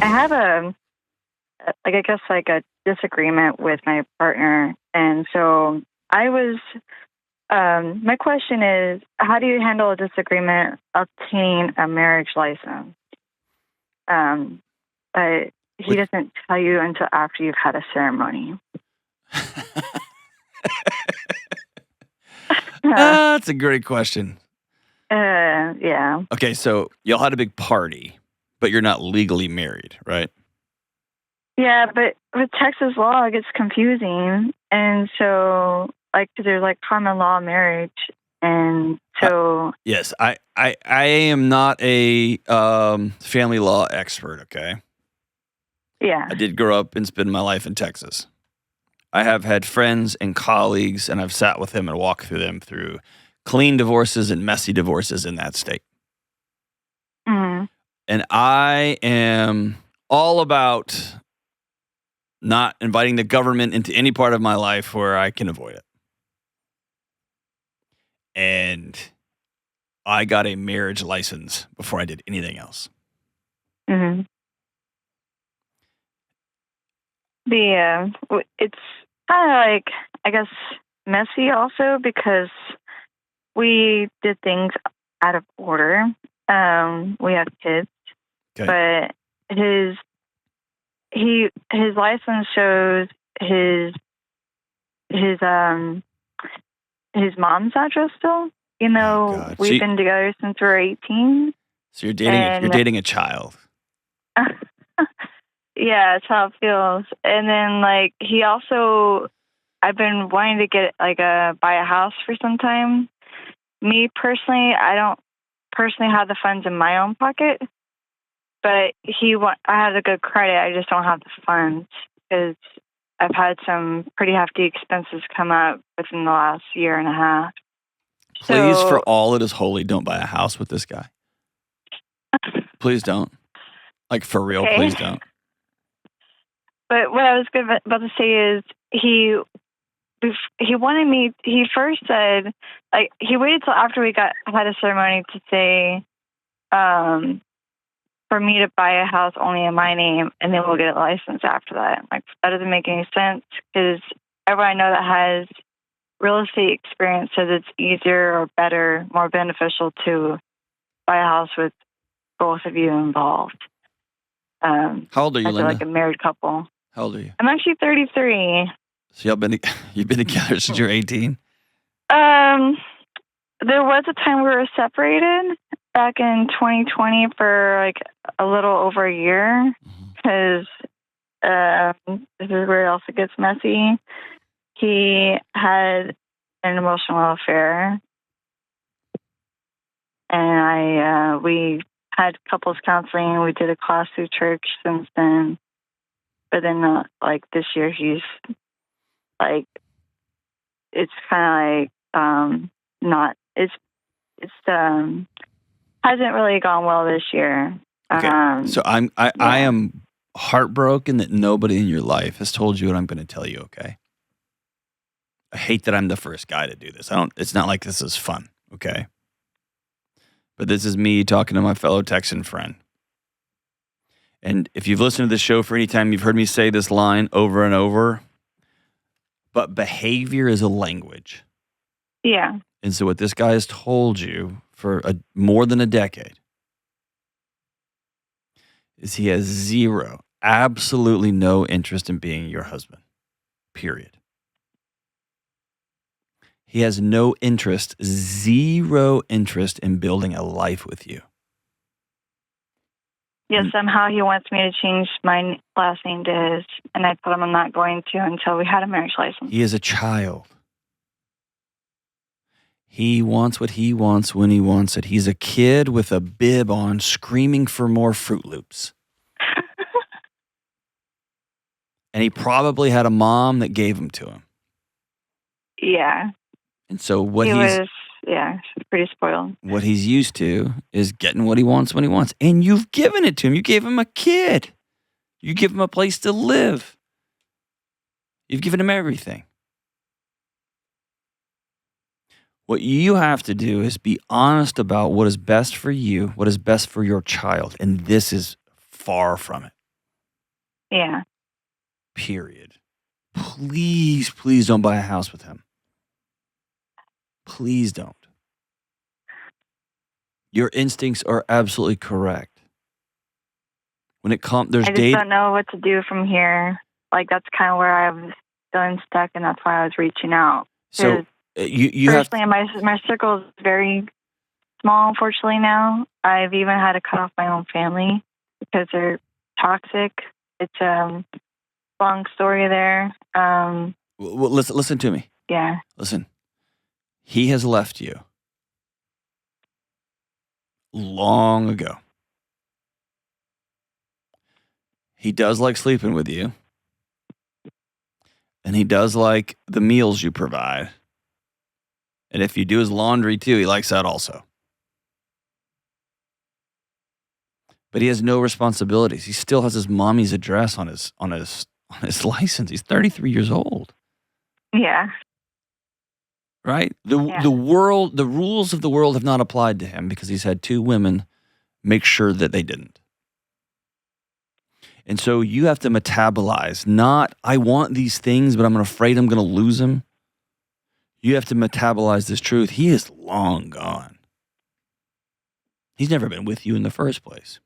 I have I guess like a disagreement with my partner, and so I was. My question is, how do you handle a disagreement obtaining a marriage license? But he doesn't tell you until after you've had a ceremony. That's a great question. Yeah. Okay, so y'all had a big party, but you're not legally married, right? Yeah, but with Texas law, it gets confusing. And so, like, there's like common law marriage. And so. Yes, I am not a family law expert, okay? Yeah. I did grow up and spend my life in Texas. I have had friends and colleagues, and I've sat with them and walked through them through clean divorces and messy divorces in that state. Mm-hmm. And I am all about not inviting the government into any part of my life where I can avoid it. And I got a marriage license before I did anything else. Mm-hmm. It's kind of like, I guess, messy also because we did things out of order. We have kids, but his license shows his mom's address still. You know, we've been together since we were 18. So you're dating a child. Yeah, that's how it feels. And then like he also, I've been wanting to get buy a house for some time. Me personally, I don't personally have the funds in my own pocket, but I have a good credit. I just don't have the funds because I've had some pretty hefty expenses come up within the last year and a half. Please, for all that is holy, don't buy a house with this guy. Please don't. Like, for real, okay. Please don't. But what I was about to say is he wanted me. He first said, like, he waited till after we had a ceremony to say, for me to buy a house only in my name, and then we'll get a license after that. Like, that doesn't make any sense because everyone I know that has real estate experience says it's easier or better, more beneficial to buy a house with both of you involved. How old are you, Linda? Like a married couple. How old are you? I'm actually 33. So you've been together since you're 18? There was a time we were separated back in 2020 for like a little over a year because this is where it also gets messy. He had an emotional affair, and we had couples counseling. We did a class through church since then, but then like this year he's like, it's kind of like not. It's hasn't really gone well this year. Okay. So I am heartbroken that nobody in your life has told you what I'm going to tell you. Okay. I hate that I'm the first guy to do this. It's not like this is fun. Okay. But this is me talking to my fellow Texan friend. And if you've listened to this show for any time, you've heard me say this line over and over. But behavior is a language. Yeah. And so what this guy has told you for more than a decade is he has absolutely no interest in being your husband, period. He has no interest, zero interest in building a life with you. Yeah, somehow he wants me to change my last name to his, and I told him I'm not going to until we had a marriage license. He is a child. He wants what he wants when he wants it. He's a kid with a bib on screaming for more Fruit Loops. And he probably had a mom that gave them to him. Yeah. And so he's pretty spoiled. What he's used to is getting what he wants when he wants. And you've given it to him. You gave him a kid. You give him a place to live. You've given him everything. What you have to do is be honest about what is best for you, what is best for your child. And this is far from it. Yeah. Period. Please, please don't buy a house with him. Please don't. Your instincts are absolutely correct. When it comes, there's I just don't know what to do from here. Like, that's kind of where I've done stuck, and that's why I was reaching out. So you have personally, my circle is very small, unfortunately. Now I've even had to cut off my own family because they're toxic. It's a long story there. well, listen to me. Yeah. Listen, he has left you long ago. He does like sleeping with you, and he does like the meals you provide. And if you do his laundry too, he likes that also. But he has no responsibilities. He still has his mommy's address on his license. He's 33 years old. Yeah. Right? The rules of the world have not applied to him because he's had two women make sure that they didn't. And so you have to metabolize, not, I want these things, but I'm afraid I'm going to lose them. You have to metabolize this truth. He is long gone. He's never been with you in the first place.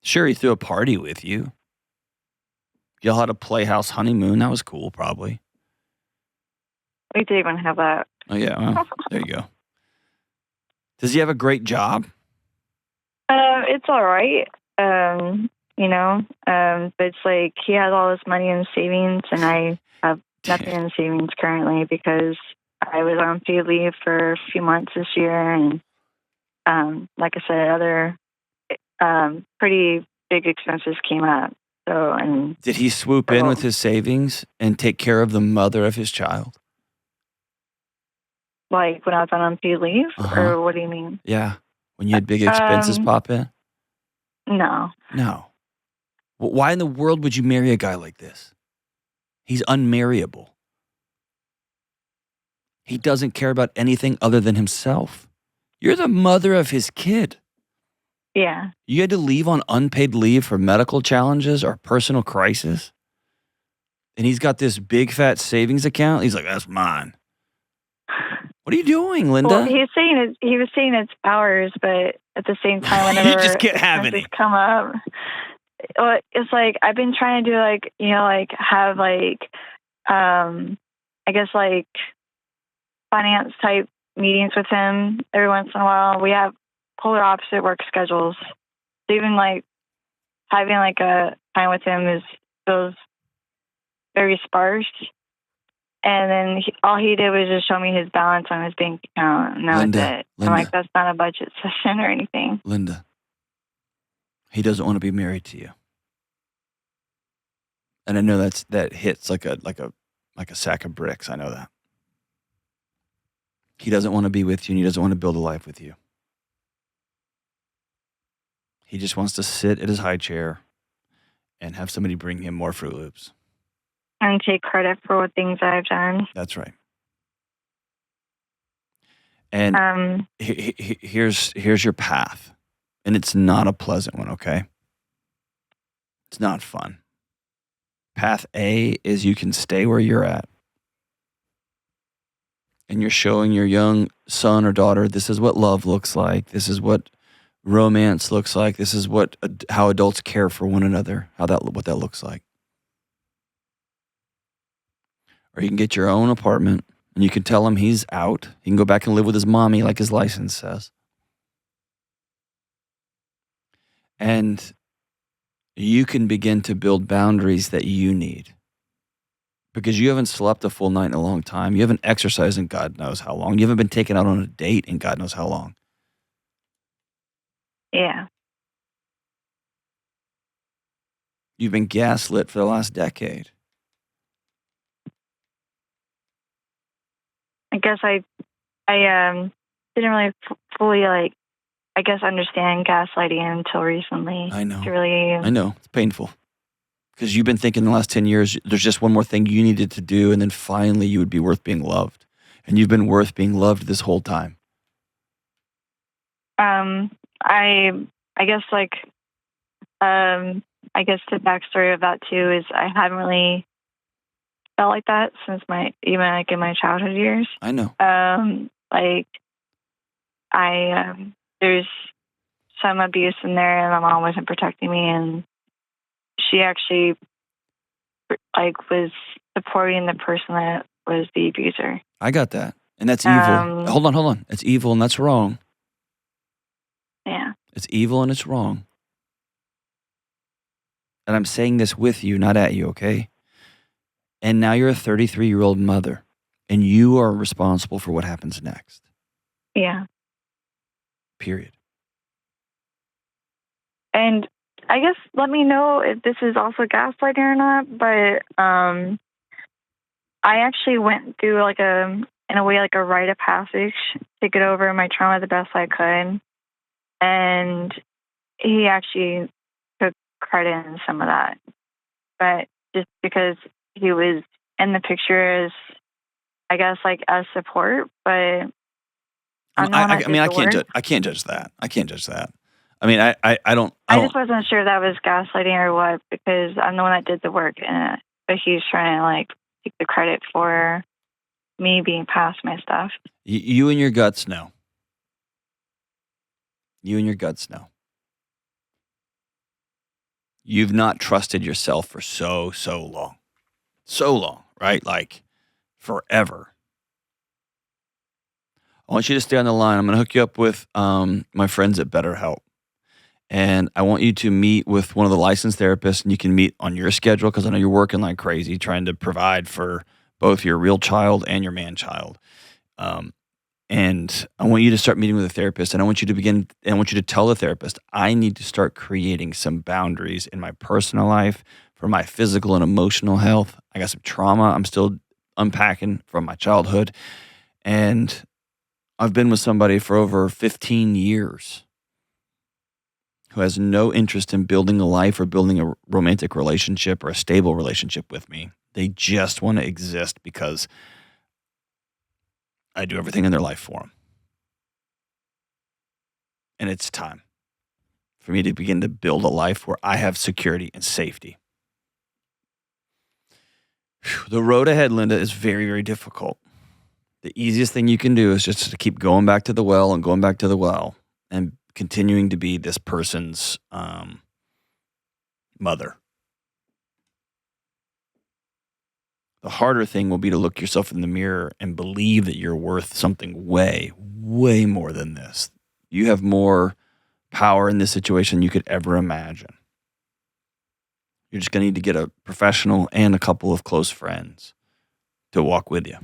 Sure, he threw a party with you. Y'all had a playhouse honeymoon. That was cool, probably. We didn't even have that. Oh, yeah. Well, there you go. Does he have a great job? It's all right. But it's like he has all this money in savings, and I have nothing in savings currently because I was on paid leave for a few months this year, and like I said, other pretty big expenses came up. So, and did he swoop in with his savings and take care of the mother of his child? Like when I was on unpaid leave, or what do you mean? Yeah, when you had big expenses pop in. No. Why in the world would you marry a guy like this? He's unmarriable. He doesn't care about anything other than himself. You're the mother of his kid. Yeah. You had to leave on unpaid leave for medical challenges or personal crisis. And he's got this big fat savings account. He's like, that's mine. What are you doing, Linda? Well, he was saying it's ours, but at the same time, whenever you just can't have any. Come up, well, it's like I've been trying to do have I guess finance type meetings with him every once in a while. We have polar opposite work schedules. So even having a time with him feels very sparse. And then all he did was just show me his balance on his bank account, and that was it. I'm like, that's not a budget session or anything. Linda, he doesn't want to be married to you, and I know that hits like a sack of bricks. I know that he doesn't want to be with you, and he doesn't want to build a life with you. He just wants to sit at his high chair and have somebody bring him more Fruit Loops. And take credit for what things I've done. That's right. And here's your path. And it's not a pleasant one, okay? It's not fun. Path A is you can stay where you're at. And you're showing your young son or daughter, this is what love looks like. This is what romance looks like. This is how adults care for one another, what that looks like. Or you can get your own apartment and you can tell him he's out. He can go back and live with his mommy like his license says. And you can begin to build boundaries that you need. Because you haven't slept a full night in a long time. You haven't exercised in God knows how long. You haven't been taken out on a date in God knows how long. Yeah. You've been gaslit for the last decade. I guess I didn't really fully understand gaslighting until recently. I know. I know. It's painful. Because you've been thinking the last 10 years, there's just one more thing you needed to do, and then finally you would be worth being loved. And you've been worth being loved this whole time. I guess I guess the backstory of that too is I haven't really felt like that since even like in my childhood years. I know. Like there's some abuse in there, and my mom wasn't protecting me, and she actually like was supporting the person that was the abuser. I got that. And that's evil. Hold on. It's evil and that's wrong. Yeah. It's evil and it's wrong. And I'm saying this with you, not at you, okay? And now you're a 33-year-old mother, and you are responsible for what happens next. Yeah. Period. And I guess let me know if this is also gaslighting or not, but I actually went through in a way, like a rite of passage to get over my trauma the best I could. And he actually took credit in some of that. But just because he was in the picture as, I guess, like as support, but I can't judge that. I can't judge that. I mean, I don't. I just wasn't sure that was gaslighting or what, because I'm the one that did the work, but he's trying to like take the credit for me being past my stuff. You and your guts know. You and your guts know. You've not trusted yourself for so long. So long, right? Like forever. I want you to stay on the line. I'm going to hook you up with my friends at BetterHelp. And I want you to meet with one of the licensed therapists, and you can meet on your schedule because I know you're working like crazy trying to provide for both your real child and your man child. And I want you to start meeting with a therapist, and I want you to tell the therapist, I need to start creating some boundaries in my personal life for my physical and emotional health. I got some trauma I'm still unpacking from my childhood. And I've been with somebody for over 15 years who has no interest in building a life or building a romantic relationship or a stable relationship with me. They just want to exist because I do everything in their life for them. And it's time for me to begin to build a life where I have security and safety. The road ahead, Linda, is very, very difficult. The easiest thing you can do is just to keep going back to the well and going back to the well and continuing to be this person's mother. The harder thing will be to look yourself in the mirror and believe that you're worth something way, way more than this. You have more power in this situation than you could ever imagine. You're just going to need to get a professional and a couple of close friends to walk with you.